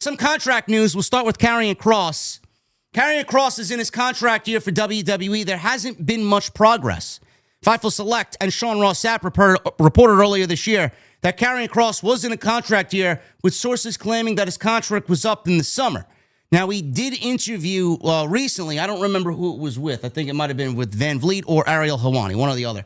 Some contract news. We'll start with Karrion Kross. Karrion Kross is in his contract year for WWE. There hasn't been much progress. Fightful Select and Sean Ross Sapp reported earlier this year that Karrion Kross was in a contract year, with sources claiming that his contract was up in the summer. Now, he did interview recently. I don't remember who it was with. I think it might have been with Van Vliet or Ariel Helwani, one or the other.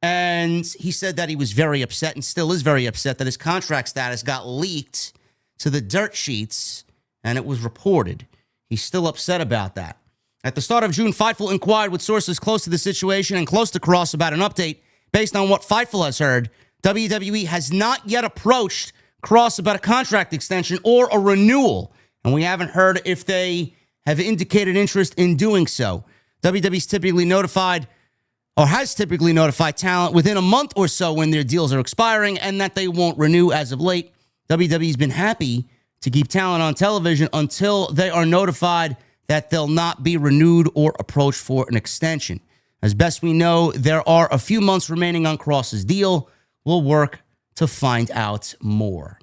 And he said that he was very upset and still is very upset that his contract status got leaked to the dirt sheets and it was reported. He's still upset about that. At the start of June, Fightful inquired with sources close to the situation and close to Kross about an update. Based on what Fightful has heard, WWE has not yet approached Kross about a contract extension or a renewal, and we haven't heard if they have indicated interest in doing so. WWE's typically notified, or has typically notified talent within a month or so when their deals are expiring and that they won't renew as of late. WWE's been happy to keep talent on television until they are notified that they'll not be renewed or approached for an extension. As best we know, there are a few months remaining on Kross's deal. We'll work to find out more.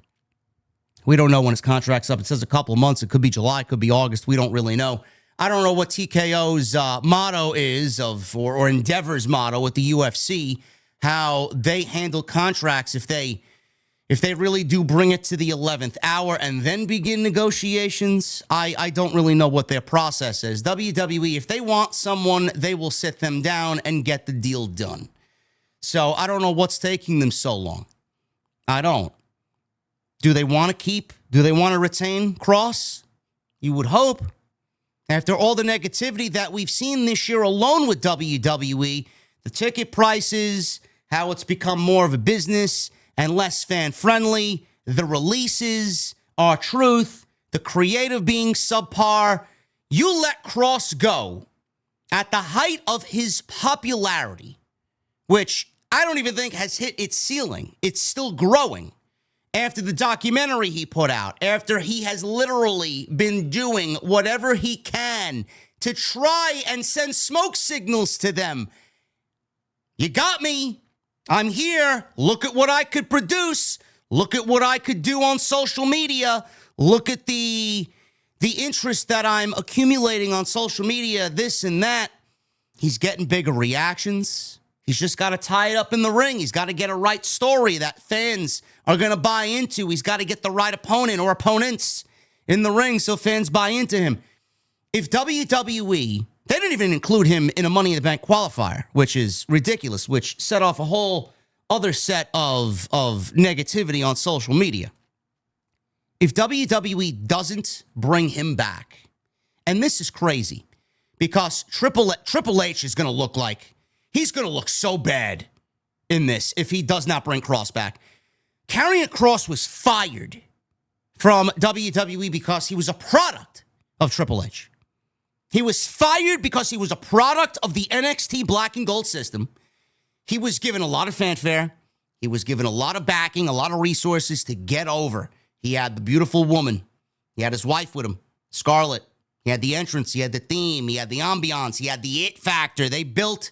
We don't know when his contract's up. It says a couple of months. It could be July, could be August. We don't really know. I don't know what TKO's motto is, or Endeavor's motto with the UFC, how they handle contracts if they really do bring it to the 11th hour and then begin negotiations. I don't really know what their process is. WWE, if they want someone, they will sit them down and get the deal done. So I don't know what's taking them so long. I don't. Do they want to retain Kross? You would hope. After all the negativity that we've seen this year alone with WWE, the ticket prices, how it's become more of a business and less fan-friendly, the releases, R-Truth, the creative being subpar, you let Kross go at the height of his popularity, which I don't even think has hit its ceiling. It's still growing. After the documentary he put out, after he has literally been doing whatever he can to try and send smoke signals to them. You got me. I'm here. Look at what I could produce. Look at what I could do on social media. Look at the interest that I'm accumulating on social media, this and that. He's getting bigger reactions. He's just got to tie it up in the ring. He's got to get a right story that fans are going to buy into. He's got to get the right opponent or opponents in the ring so fans buy into him. If WWE, they didn't even include him in a Money in the Bank qualifier, which is ridiculous, which set off a whole other set of negativity on social media. If WWE doesn't bring him back, and this is crazy, because Triple H is going to look like, he's going to look so bad in this if he does not bring Kross back. Karrion Kross was fired from WWE because he was a product of Triple H. He was fired because he was a product of the NXT black and gold system. He was given a lot of fanfare. He was given a lot of backing, a lot of resources to get over. He had the beautiful woman. He had his wife with him, Scarlett. He had the entrance. He had the theme. He had the ambiance. He had the it factor. They built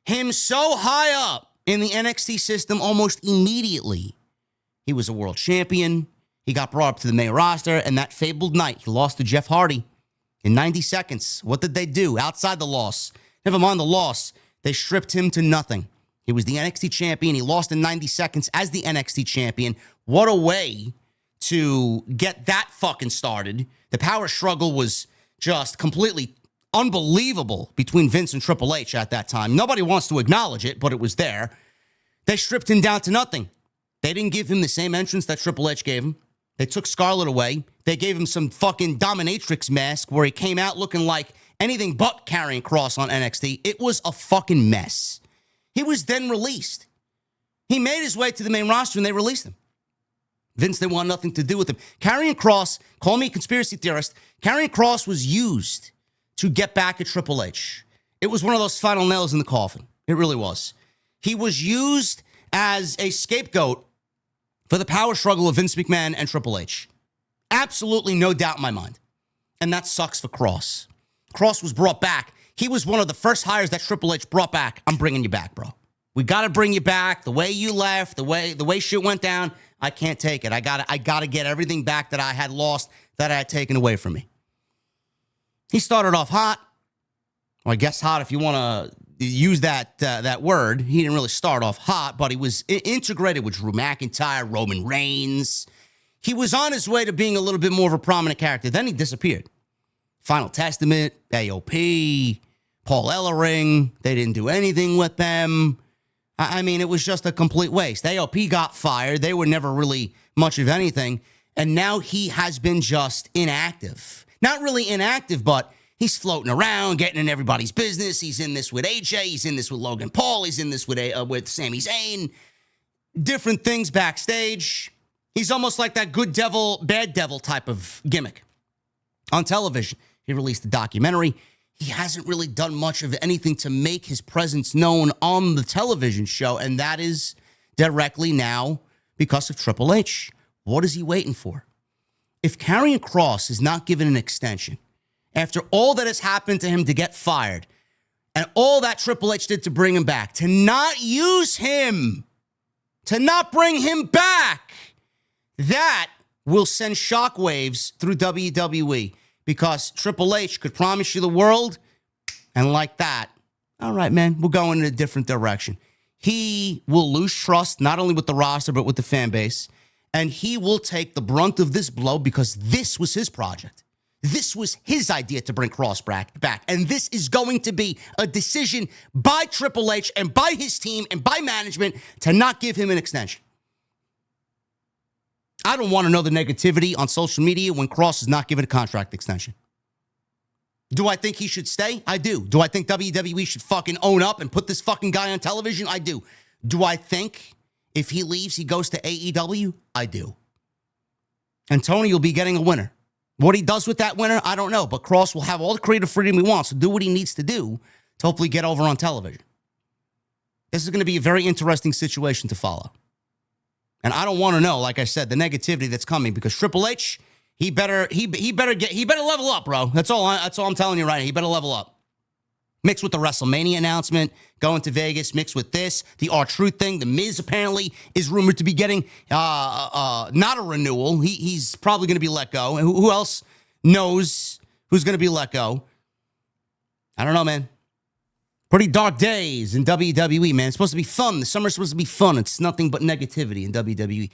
him so high up in the NXT system almost immediately. He was a world champion. He got brought up to the main roster, and that fabled night, he lost to Jeff Hardy in 90 seconds. What did they do outside the loss? Never mind the loss. They stripped him to nothing. He was the NXT champion. He lost in 90 seconds as the NXT champion. What a way to get that fucking started. The power struggle was just completely unbelievable between Vince and Triple H at that time. Nobody wants to acknowledge it, but it was there. They stripped him down to nothing. They didn't give him the same entrance that Triple H gave him. They took Scarlett away. They gave him some fucking dominatrix mask where he came out looking like anything but Karrion Kross on NXT. It was a fucking mess. He was then released. He made his way to the main roster and they released him. Vince didn't want nothing to do with him. Karrion Kross, call me a conspiracy theorist, Karrion Kross was used to get back at Triple H. It was one of those final nails in the coffin. It really was. He was used as a scapegoat for the power struggle of Vince McMahon and Triple H. Absolutely no doubt in my mind. And that sucks for Kross. Kross was brought back. He was one of the first hires that Triple H brought back. I'm bringing you back, bro. We got to bring you back. The way you left, the way shit went down, I can't take it. I got to get everything back that I had lost that I had taken away from me. He started off hot. Well, I guess hot if you want to use that word. He didn't really start off hot, but he was integrated with Drew McIntyre, Roman Reigns. He was on his way to being a little bit more of a prominent character. Then he disappeared. Final Testament, AOP, Paul Ellering. They didn't do anything with them. I mean, it was just a complete waste. AOP got fired. They were never really much of anything. And now he has been just inactive. Not really inactive, but he's floating around, getting in everybody's business. He's in this with AJ. He's in this with Logan Paul. He's in this with Sami Zayn. Different things backstage. He's almost like that good devil, bad devil type of gimmick on television. He released a documentary. He hasn't really done much of anything to make his presence known on the television show, and that is directly now because of Triple H. What is he waiting for? If Karrion Kross is not given an extension, after all that has happened to him to get fired, and all that Triple H did to bring him back, to not use him, to not bring him back, that will send shockwaves through WWE. Because Triple H could promise you the world, and like that, all right, man, we're going in a different direction. He will lose trust, not only with the roster, but with the fan base. And he will take the brunt of this blow because this was his project. This was his idea to bring Kross back. And this is going to be a decision by Triple H and by his team and by management to not give him an extension. I don't want to know the negativity on social media when Kross is not given a contract extension. Do I think he should stay? I do. Do I think WWE should fucking own up and put this fucking guy on television? I do. Do I think if he leaves, he goes to AEW? I do. And Tony will be getting a winner. What he does with that winner, I don't know. But Kross will have all the creative freedom he wants to do what he needs to do to hopefully get over on television. This is going to be a very interesting situation to follow. And I don't want to know, like I said, the negativity that's coming because Triple H, he better level up, bro. That's all I'm telling you right now. He better level up. Mixed with the WrestleMania announcement, going to Vegas, mixed with this, the R-Truth thing. The Miz apparently is rumored to be getting not a renewal. He's probably going to be let go. And who else knows who's going to be let go? I don't know, man. Pretty dark days in WWE, man. It's supposed to be fun. The summer's supposed to be fun. It's nothing but negativity in WWE.